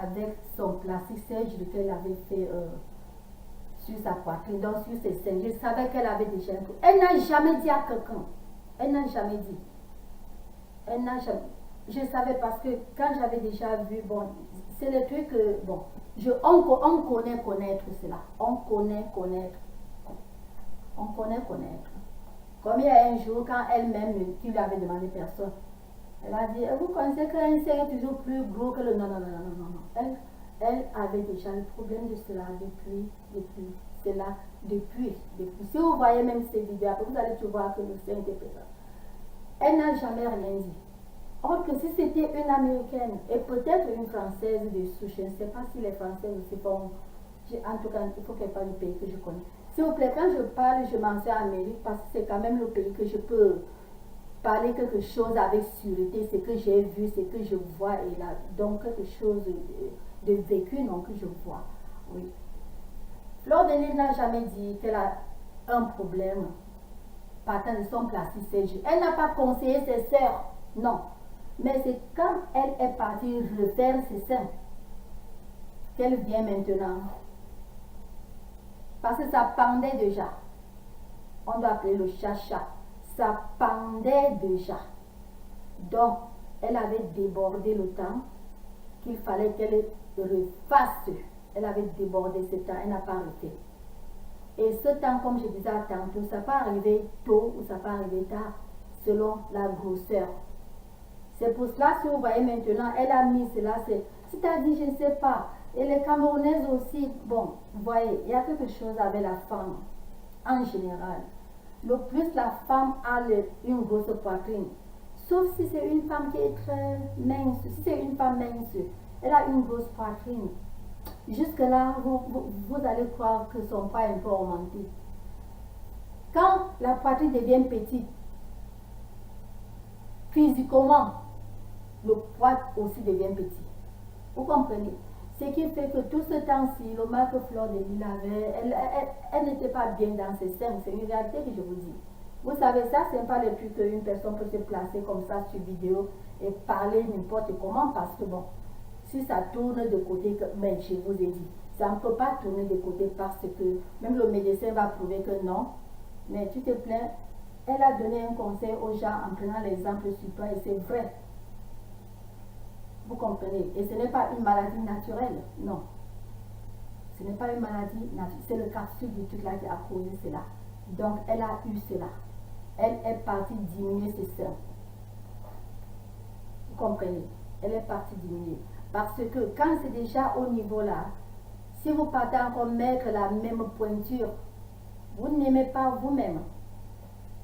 avec son plastique surgery qu'elle avait fait sur sa poitrine, donc sur ses seins. Je savais qu'elle avait déjà un problème. Elle n'a jamais dit à quelqu'un. Elle n'a jamais dit. Elle n'a jamais. Je savais parce que quand j'avais déjà vu, bon, c'est le truc que, bon, on connaît connaître cela. On connaît connaître. On connaît connaître. Comme il y a un jour, quand elle-même, qui lui avait demandé personne, elle a dit, vous pensez qu'un sein est toujours plus gros que le... Non, non, non, non, non, non. Elle avait déjà le problème de cela depuis. Si vous voyez même ces vidéos, vous allez toujours voir que le sein était présent. Elle n'a jamais rien dit. Or que si c'était une Américaine et peut-être une Française de souche, je ne sais pas si les Français aussi font... En tout cas, il faut qu'elle parle du pays que je connais. S'il vous plaît, quand je parle, je mentionne Amérique parce que c'est quand même le pays que je peux parler quelque chose avec sûreté, ce que j'ai vu, ce que je vois, et là, donc quelque chose de vécu, non, que je vois. Oui. Fleur de Lys n'a jamais dit qu'elle a un problème partant de son plastique surgery. Elle n'a pas conseillé ses sœurs, non. Mais c'est quand elle est partie refaire ses seins qu'elle vient maintenant. Parce que ça pendait déjà. On doit appeler le chacha. Ça pendait déjà. Donc, elle avait débordé le temps qu'il fallait qu'elle refasse. Elle avait débordé ce temps, elle n'a pas arrêté. Et ce temps, comme je disais tantôt, ça peut arriver tôt ou ça peut arriver tard, selon la grosseur. C'est pour cela, si vous voyez maintenant, elle a mis cela, c'est-à-dire, je ne sais pas. Et les Camerounaises aussi, bon, vous voyez, il y a quelque chose avec la femme, en général. Le plus la femme a une grosse poitrine, sauf si c'est une femme qui est très mince. Si c'est une femme mince, elle a une grosse poitrine. Jusque-là, vous allez croire que son poids est un peu augmenté. Quand la poitrine devient petite, physiquement, le poids aussi devient petit. Vous comprenez? Ce qui fait que tout ce temps-ci, le mal que Fleur de Lys avait, elle n'était pas bien dans ses seins. C'est une réalité que je vous dis. Vous savez, ça, c'est pas le truc qu'une personne peut se placer comme ça sur vidéo et parler n'importe comment, parce que bon, si ça tourne de côté, mais je vous ai dit, ça ne peut pas tourner de côté parce que même le médecin va prouver que non. Mais tu te plains, elle a donné un conseil aux gens en prenant l'exemple sur toi et c'est vrai. Vous comprenez? Et ce n'est pas une maladie naturelle, non. Ce n'est pas une maladie naturelle, c'est le capsule du truc là qui a causé cela. Donc elle a eu cela. Elle est partie diminuer ses seins. Vous comprenez? Elle est partie diminuer. Parce que quand c'est déjà au niveau là, si vous partez encore mettre la même pointure, vous n'aimez pas vous-même.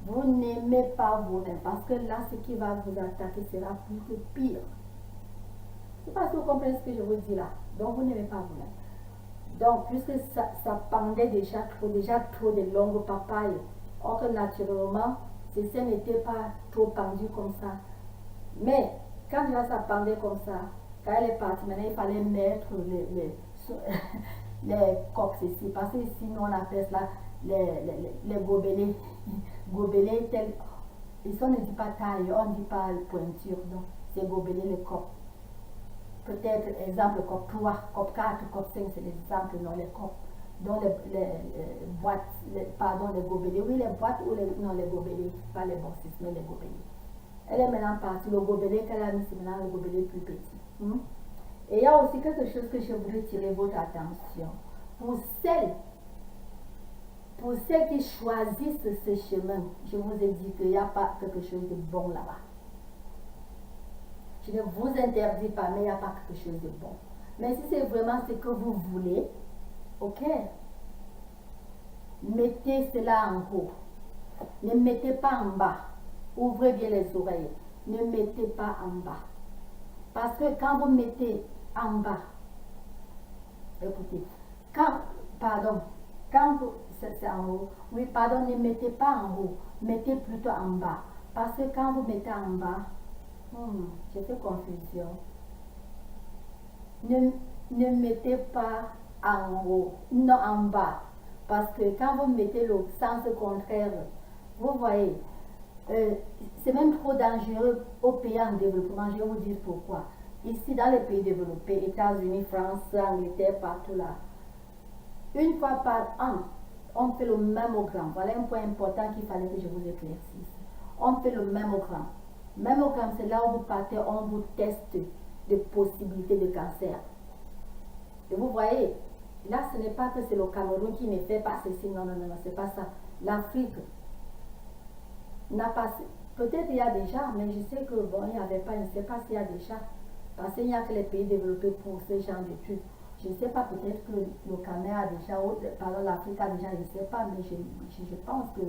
Vous n'aimez pas vous-même. Parce que là, ce qui va vous attaquer sera plus que pire. C'est parce que vous comprenez ce que je vous dis là. Donc vous n'aimez pas vous-même. Donc, puisque ça pendait déjà trop de longues papayes, or que naturellement, ces seins n'étaient pas trop pendus comme ça. Mais, quand déjà ça pendait comme ça, quand elle est partie, maintenant il fallait mettre les coques ici, parce que sinon on appelle cela les gobelets. Gobelets tels, ici on ne dit pas taille, on ne dit pas pointure, donc c'est gobelets les coques. Peut-être, exemple, COP 3, COP 4, COP 5, c'est des exemples, non, les COP, dont les boîtes, pardon, les gobelets, oui, les boîtes ou non, les gobelets, pas les boxes, mais les gobelets. Elle est maintenant partie, le gobelet qu'elle a mis, c'est maintenant le gobelet plus petit. Et il y a aussi quelque chose que je voudrais tirer votre attention. Pour celles qui choisissent ce chemin, je vous ai dit qu'il n'y a pas quelque chose de bon là-bas. Je ne vous interdis pas, mais il n'y a pas quelque chose de bon. Mais si c'est vraiment ce que vous voulez, ok, mettez cela en haut. Ne mettez pas en bas. Ouvrez bien les oreilles. Ne mettez pas en bas. Parce que quand vous mettez en bas, écoutez, c'est en haut. Oui, pardon, ne mettez pas en haut. Mettez plutôt en bas. Parce que quand vous mettez en bas, j'ai fait confusion. Ne mettez pas en haut, non en bas. Parce que quand vous mettez le sens contraire, vous voyez, c'est même trop dangereux aux pays en développement. Je vais vous dire pourquoi. Ici, dans les pays développés, États-Unis, France, Angleterre, partout là, une fois par an, on fait le mammogramme. Voilà un point important qu'il fallait que je vous éclaircisse. On fait le mammogramme. Mammogramme, c'est là où vous partez, on vous teste de possibilités de cancer. Et vous voyez, là, ce n'est pas que c'est le Cameroun qui ne fait pas ceci. Non, non, non, c'est pas ça. L'Afrique n'a pas... Peut-être il y a déjà, mais je sais que bon, il n'y avait pas, je ne sais pas s'il y a déjà. Parce qu'il n'y a que les pays développés pour ce genre de trucs. Je ne sais pas, peut-être que le Cameroun a déjà, pardon, l'Afrique a déjà, je ne sais pas, mais je pense que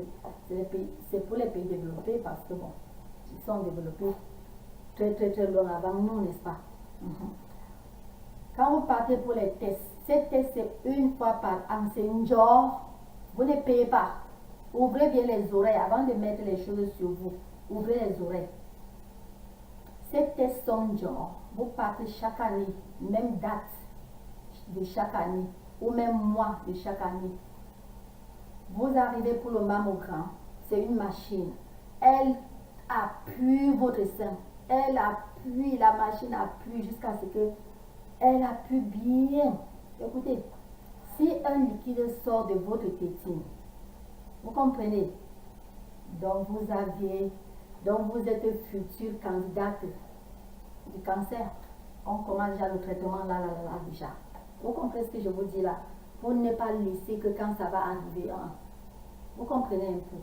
c'est pour les pays développés parce que bon, ils sont développés très très très loin avant nous, n'est-ce pas? Quand vous partez pour les tests, ces tests c'est une fois par an, c'est une genre, vous ne payez pas. Ouvrez bien les oreilles avant de mettre les choses sur vous. Ouvrez les oreilles. Ces tests sont genre, vous partez chaque année, même date de chaque année, ou même mois de chaque année. Vous arrivez pour le mammogramme, c'est une machine. Elle appuie votre sein. Elle appuie, la machine appuie jusqu'à ce que elle appuie bien. Écoutez, si un liquide sort de votre tétine, vous comprenez? Donc vous êtes future candidate du cancer. On commence déjà le traitement là déjà. Vous comprenez ce que je vous dis là? Pour ne pas laisser que quand ça va arriver, hein. Vous comprenez un peu?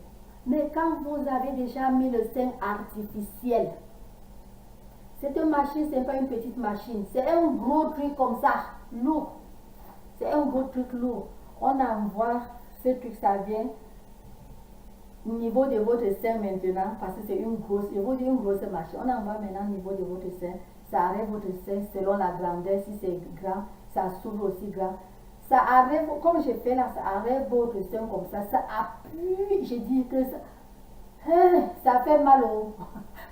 Mais quand vous avez déjà mis le sein artificiel, cette machine, ce n'est pas une petite machine. C'est un gros truc comme ça, lourd. C'est un gros truc lourd. On envoie ce truc, ça vient au niveau de votre sein maintenant, parce que c'est une grosse, je vous dis une grosse machine. On envoie maintenant au niveau de votre sein. Ça arrête votre sein selon la grandeur. Si c'est grand, ça s'ouvre aussi grand. Ça arrive, comme je fais là, ça arrête votre sein comme ça. Ça appuie. Je dis que ça fait mal au...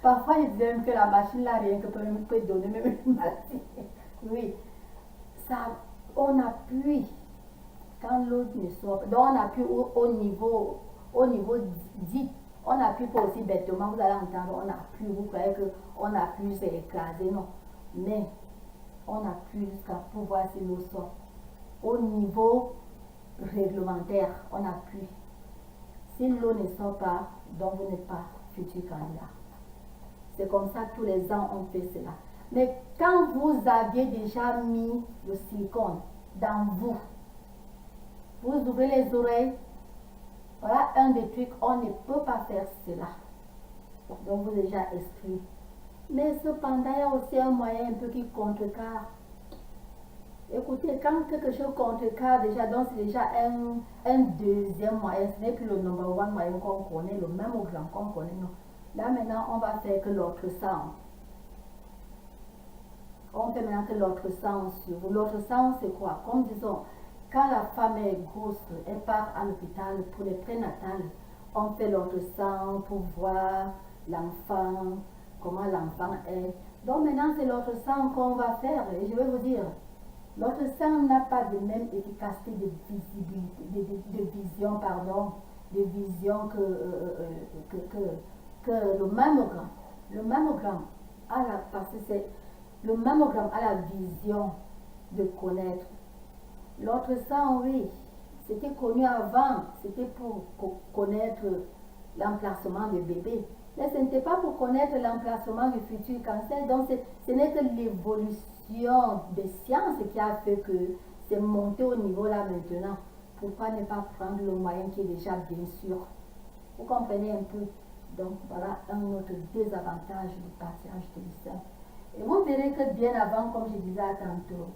Parfois, ils disent même que la machine là, rien que peut donner même une maladie. Oui. Ça, on appuie quand l'autre ne sort pas. Donc, on appuie au niveau dit. On appuie pas aussi bêtement. Vous allez entendre, on appuie. Vous croyez qu'on appuie, c'est écrasé. Non. Mais, on appuie jusqu'à pouvoir si l'eau sort. Au niveau réglementaire, on appuie. Si l'eau ne sort pas, donc vous n'êtes pas futur candidat. C'est comme ça tous les ans on fait cela. Mais quand vous aviez déjà mis le silicone dans vous, vous ouvrez les oreilles. Voilà un des trucs, on ne peut pas faire cela. Donc vous êtes déjà exclu. Mais cependant, il y a aussi un moyen un peu qui contrecarre. Écoutez, quand quelque chose contrecarre déjà, donc c'est déjà un deuxième moyen. Ce n'est plus le number one moyen qu'on connaît, le mammogramme qu'on connaît, non. Là maintenant, on va faire que l'autre sang. On fait maintenant que l'autre sang sur vous. L'autre sang, c'est quoi? Comme disons, quand la femme est grosse, elle part à l'hôpital pour les prénatales. On fait l'autre sang pour voir l'enfant, comment l'enfant est. Donc maintenant, c'est l'autre sang qu'on va faire. Et je vais vous dire, l'autre sang n'a pas de même efficacité de visibilité, de vision, pardon, de vision que le mammogramme. Le mammogramme a parce que c'est le mammogramme a la vision de connaître. L'autre sang, oui, c'était connu avant, c'était pour connaître l'emplacement du bébé. Mais ce n'était pas pour connaître l'emplacement du futur cancer. Donc ce n'est que l'évolution des sciences qui a fait que c'est monté au niveau là maintenant. Pourquoi ne pas prendre le moyen qui est déjà bien sûr? Vous comprenez un peu? Donc voilà un autre désavantage du passage de sein. Et vous verrez que bien avant, comme je disais tantôt,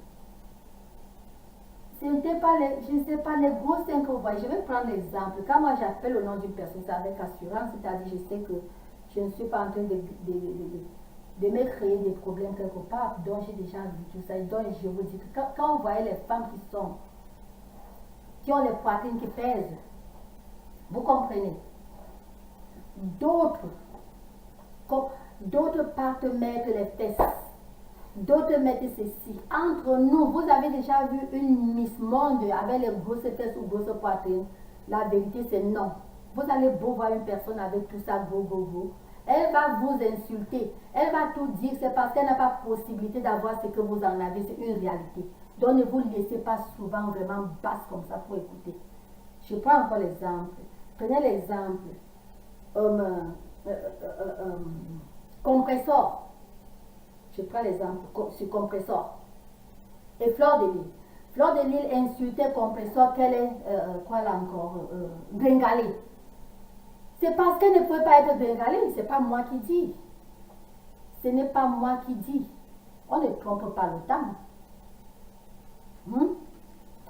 ce n'était pas les, je ne sais pas, les gros seins que vous voyez. Je vais prendre l'exemple. Quand moi j'appelle le nom d'une personne, c'est avec assurance, c'est-à-dire je sais que je ne suis pas en train de me créer des problèmes quelque part, donc j'ai déjà vu tout ça. Et donc je vous dis que quand vous voyez les femmes qui ont les poitrines qui pèsent, vous comprenez. D'autres partent mettre les fesses. D'autres mettent ceci. Entre nous, vous avez déjà vu une Miss Monde avec les grosses fesses ou grosses poitrines. La vérité, c'est non. Vous allez beau voir une personne avec tout ça, go. Elle va vous insulter. Elle va tout dire. C'est parce qu'elle n'a pas possibilité d'avoir ce que vous en avez. C'est une réalité. Donc ne vous laissez pas souvent vraiment basse comme ça pour écouter. Je prends encore l'exemple. Prenez l'exemple. Compresseur. Je prends l'exemple sur compresseur. Et Fleur de Lys. Fleur de Lys insultait compresseur qu'elle est, quoi là encore, gringalée. C'est parce qu'elle ne peut pas être gringalée. Ce n'est pas moi qui dis. Ce n'est pas moi qui dis. On ne trompe pas le temps.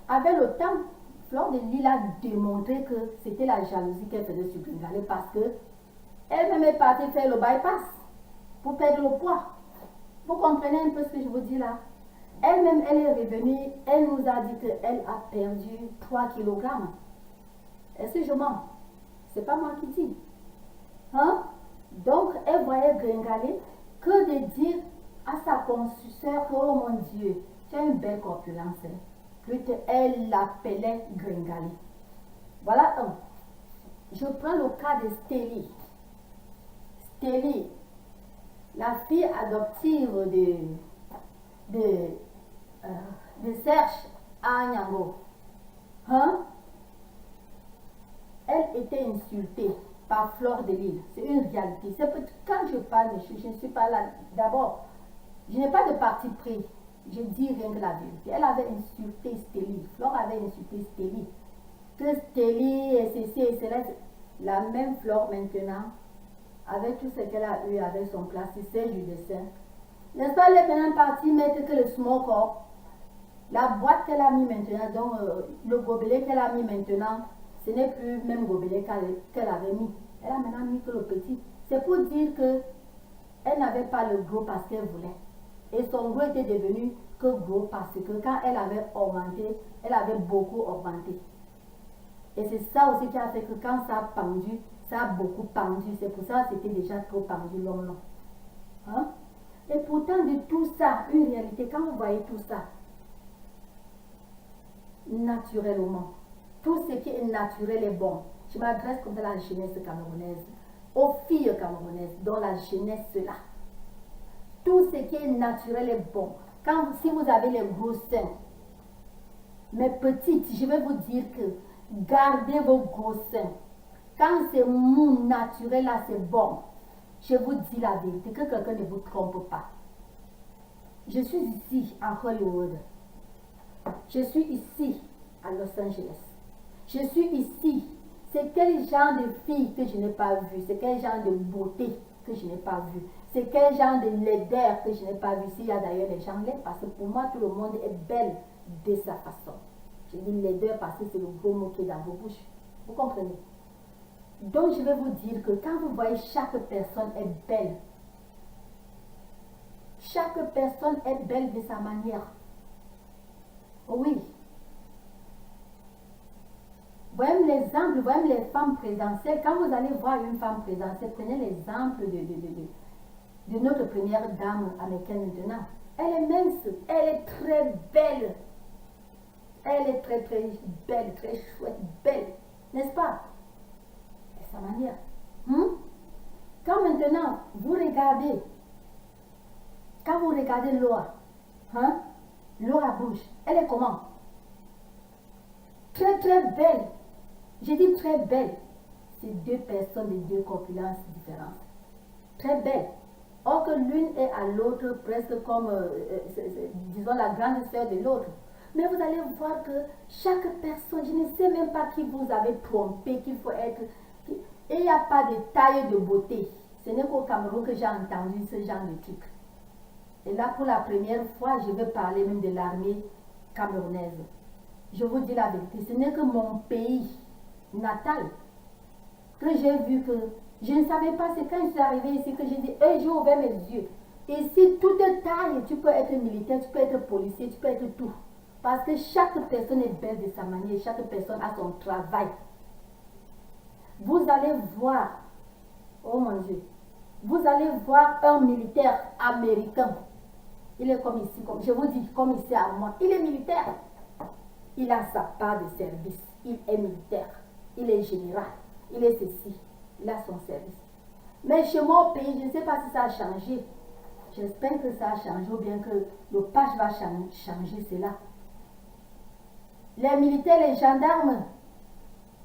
Avec le temps, Fleur de Lys a démontré que c'était la jalousie qu'elle faisait sur Gringalé parce que elle-même est partie faire le bypass pour perdre le poids. Vous comprenez un peu ce que je vous dis là? Elle-même, elle est revenue, elle nous a dit qu'elle a perdu 3 kg. Est-ce que je mens? C'est pas moi qui dis. Donc, elle voyait Gringalé que de dire à sa consoeur que, oh mon Dieu, tu as une belle corpulence. Plutôt, elle l'appelait Gringalé. Voilà un. Je prends le cas de Stélie. Stélie, la fille adoptive de Serge à Nyango. Elle était insultée par Fleur de Lys. C'est une réalité. Quand je parle, je ne suis pas là. D'abord, je n'ai pas de parti pris. Je dis rien que la vérité. Elle avait insulté Stélie. Fleur avait insulté Stélie. Que Stélie et ceci et cela. La même Fleur maintenant, avec tout ce qu'elle a eu avec son plasticien du dessin. N'est-ce pas, elle est maintenant partie mettre que le smoker, la boîte qu'elle a mis maintenant, donc le gobelet qu'elle a mis maintenant, ce n'est plus le même gobelet qu'elle avait mis. Elle a maintenant mis que le petit. C'est pour dire que elle n'avait pas le gros parce qu'elle voulait. Et son gros était devenu que gros parce que quand elle avait augmenté, elle avait beaucoup augmenté. Et c'est ça aussi qui a fait que quand ça a pendu, ça a beaucoup pendu. C'est pour ça que c'était déjà trop pendu long. Et pourtant de tout ça, une réalité, quand vous voyez tout ça, naturellement, tout ce qui est naturel est bon. Je m'adresse comme ça à la jeunesse camerounaise, aux filles camerounaises, dans la jeunesse là. Tout ce qui est naturel est bon. Si vous avez les gros seins, mes petites, je vais vous dire que gardez vos gros seins. Quand c'est mou naturel là, c'est bon. Je vous dis la vérité, que quelqu'un ne vous trompe pas. Je suis ici à Hollywood. Je suis ici à Los Angeles. Je suis ici. C'est quel genre de fille que je n'ai pas vu? C'est quel genre de beauté que je n'ai pas vu? C'est quel genre de laideur que je n'ai pas vu? S'il y a d'ailleurs les gens laids, parce que pour moi, tout le monde est belle de sa façon. Je dis laideur parce que c'est le gros mot qui est dans vos bouches. Vous comprenez? Donc, je vais vous dire que quand vous voyez chaque personne est belle, chaque personne est belle de sa manière. Oui. Voyez l'exemple, voyez les femmes présidentielles. Quand vous allez voir une femme présidentielle, prenez l'exemple de notre première dame américaine maintenant. Elle est mince, elle est très belle. Elle est très très belle, très chouette, belle. N'est-ce pas? De sa manière. Quand maintenant, vous regardez Laura, Laura Bush, elle est comment? Très très belle. Je dis très belle. C'est deux personnes de deux corpulences différentes. Très belle. Or que l'une est à l'autre presque comme, disons, la grande sœur de l'autre. Mais vous allez voir que chaque personne, je ne sais même pas qui vous avez trompé, qu'il faut être... Et il n'y a pas de taille de beauté. Ce n'est qu'au Cameroun que j'ai entendu ce genre de truc. Et là, pour la première fois, je vais parler même de l'armée camerounaise. Je vous dis la vérité, ce n'est que mon pays natal que j'ai vu que je ne savais pas, c'est quand je suis arrivée ici que j'ai dit, j'ai ouvert mes yeux. Ici, toute taille, tu peux être militaire, tu peux être policier, tu peux être tout. Parce que chaque personne est belle de sa manière, chaque personne a son travail. Vous allez voir, oh mon Dieu, vous allez voir un militaire américain. Il est comme ici, comme je vous dis, comme ici à moi. Il est militaire. Il a sa part de service. Il est militaire. Il est général. il est ceci, il a son service. Mais chez moi au pays, je ne sais pas si ça a changé. J'espère que ça a changé ou bien que le page va changer cela. Les militaires, les gendarmes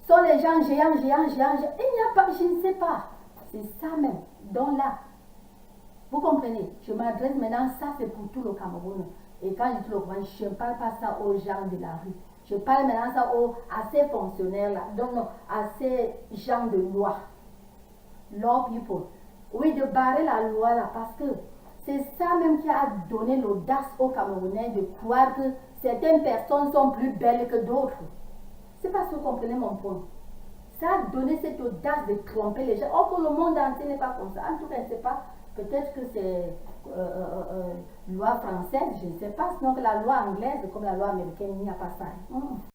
sont les gens géants. Il n'y a pas, je ne sais pas. C'est ça même. Donc là, vous comprenez, je m'adresse maintenant, ça c'est pour tout le Cameroun. Et quand je dis tout le Cameroun, je ne parle pas ça aux gens de la rue. Je parle maintenant ça à ces fonctionnaires-là, donc non, à ces gens de loi. Law people. Oui, de barrer la loi là, parce que c'est ça même qui a donné l'audace aux Camerounais de croire que certaines personnes sont plus belles que d'autres. C'est parce que vous comprenez mon point. Ça a donné cette audace de tromper les gens. Or que le monde entier n'est pas comme ça. En tout cas, je ne sais pas. Peut-être que c'est loi française, je ne sais pas. Sinon que la loi anglaise, comme la loi américaine, il n'y a pas ça.